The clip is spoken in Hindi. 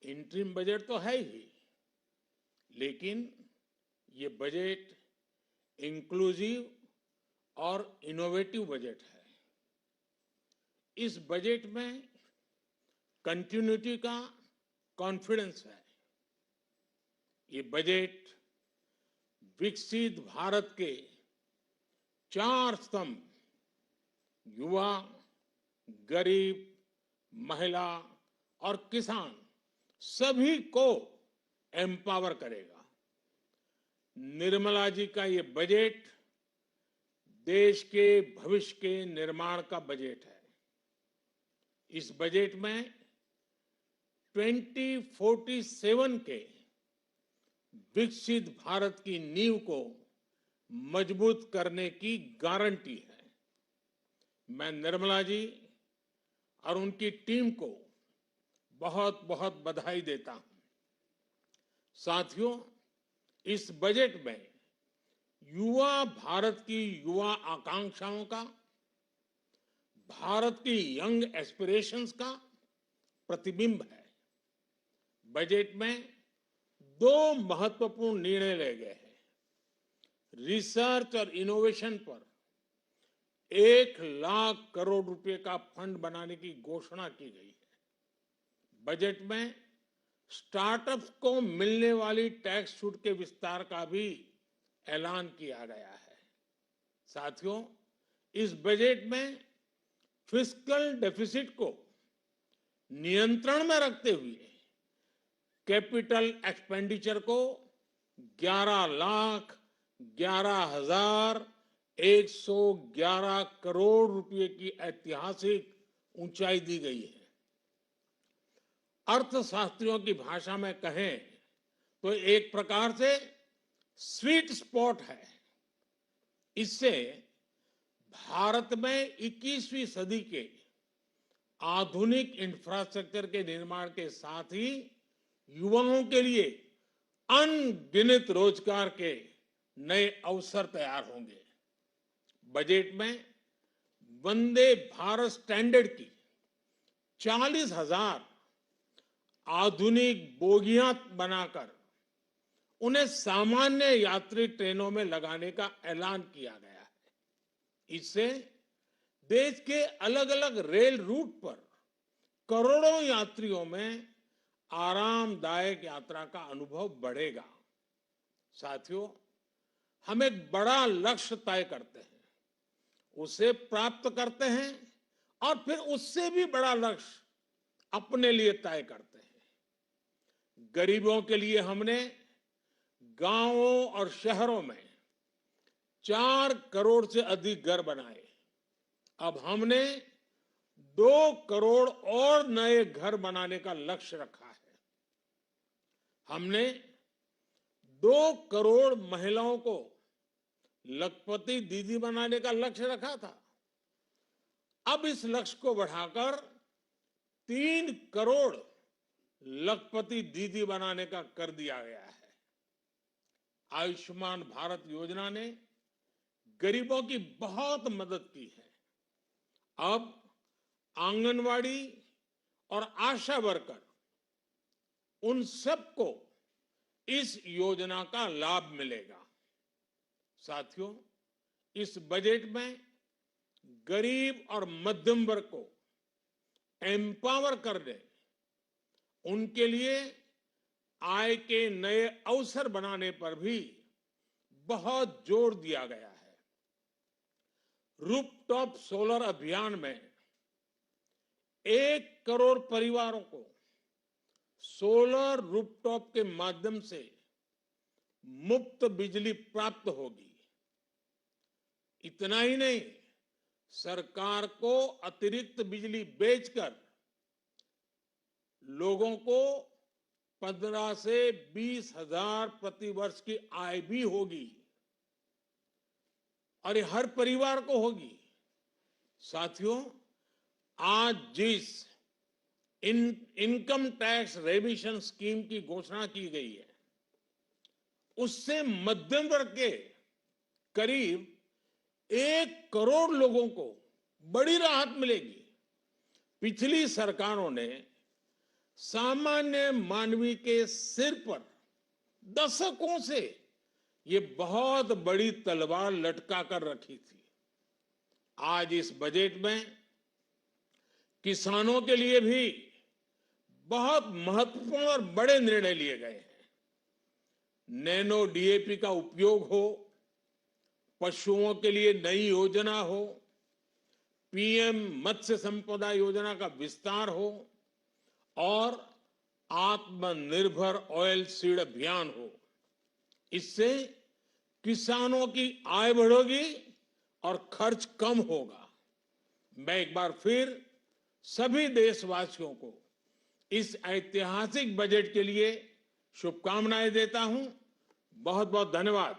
इंटरिम बजट तो है ही, लेकिन ये बजट इंक्लूसिव और इनोवेटिव बजट है। इस बजट में कंटिन्यूटी का कॉन्फिडेंस है। ये बजट विकसित भारत के 4 स्तंभ युवा, गरीब, महिला और किसान सभी को एम्पावर करेगा। निर्मला जी का ये बजट देश के भविष्य के निर्माण का बजट है। इस बजट में 2047 के विकसित भारत की नींव को मजबूत करने की गारंटी है। मैं निर्मला जी और उनकी टीम को बहुत बहुत बधाई देता हूं। साथियों, इस बजट में युवा भारत की युवा आकांक्षाओं का, भारत की यंग एस्पिरेशंस का प्रतिबिंब है। बजट में 2 महत्वपूर्ण निर्णय लिए गए हैं। रिसर्च और इनोवेशन पर 1 लाख करोड़ रुपए का फंड बनाने की घोषणा की गई है। बजट में स्टार्टअप्स को मिलने वाली टैक्स छूट के विस्तार का भी ऐलान किया गया है। साथियों, इस बजट में फिस्कल डेफिसिट को नियंत्रण में रखते हुए कैपिटल एक्सपेंडिचर को 11,11,111 करोड़ रुपए की ऐतिहासिक ऊंचाई दी गई है। अर्थशास्त्रियों की भाषा में कहें तो एक प्रकार से स्वीट स्पॉट है। इससे भारत में 21वीं सदी के आधुनिक इंफ्रास्ट्रक्चर के निर्माण के साथ ही युवाओं के लिए अनगिनत रोजगार के नए अवसर तैयार होंगे। बजट में वंदे भारत स्टैंडर्ड की 40,000 आधुनिक बोगियां बनाकर उन्हें सामान्य यात्री ट्रेनों में लगाने का ऐलान किया गया है। इससे देश के अलग अलग रेल रूट पर करोड़ों यात्रियों में आरामदायक यात्रा का अनुभव बढ़ेगा। साथियों, हम एक बड़ा लक्ष्य तय करते हैं, उसे प्राप्त करते हैं और फिर उससे भी बड़ा लक्ष्य अपने लिए तय करते हैं। गरीबों के लिए हमने गांवों और शहरों में 4 करोड़ से अधिक घर बनाए। अब हमने 2 करोड़ और नए घर बनाने का लक्ष्य रखा है। हमने 2 करोड़ महिलाओं को लखपति दीदी बनाने का लक्ष्य रखा था। अब इस लक्ष्य को बढ़ाकर 3 करोड़ लखपति दीदी बनाने का कर दिया गया है। आयुष्मान भारत योजना ने गरीबों की बहुत मदद की है। अब आंगनवाड़ी और आशा वर्कर, उन सबको इस योजना का लाभ मिलेगा। साथियों, इस बजट में गरीब और मध्यम वर्ग को एम्पावर करने, उनके लिए आय के नए अवसर बनाने पर भी बहुत जोर दिया गया है। रूफटॉप सोलर अभियान में 1 करोड़ परिवारों को सोलर रूफटॉप के माध्यम से मुफ्त बिजली प्राप्त होगी। इतना ही नहीं, सरकार को अतिरिक्त बिजली बेचकर लोगों को 15 से 20 हजार प्रति वर्ष की आय भी होगी और ये हर परिवार को होगी। साथियों, आज जिस इनकम टैक्स रेमिशन स्कीम की घोषणा की गई है, उससे मध्यम वर्ग के करीब 1 करोड़ लोगों को बड़ी राहत मिलेगी। पिछली सरकारों ने सामान्य मानवी के सिर पर दशकों से ये बहुत बड़ी तलवार लटका कर रखी थी। आज इस बजट में किसानों के लिए भी बहुत महत्वपूर्ण और बड़े निर्णय लिए गए हैं। नैनो डीएपी का उपयोग हो, पशुओं के लिए नई योजना हो, पीएम मत्स्य संपदा योजना का विस्तार हो और आत्मनिर्भर ऑयल सीड अभियान हो। इससे किसानों की आय बढ़ेगी और खर्च कम होगा। मैं एक बार फिर सभी देशवासियों को इस ऐतिहासिक बजट के लिए शुभकामनाएं देता हूं। बहुत बहुत धन्यवाद।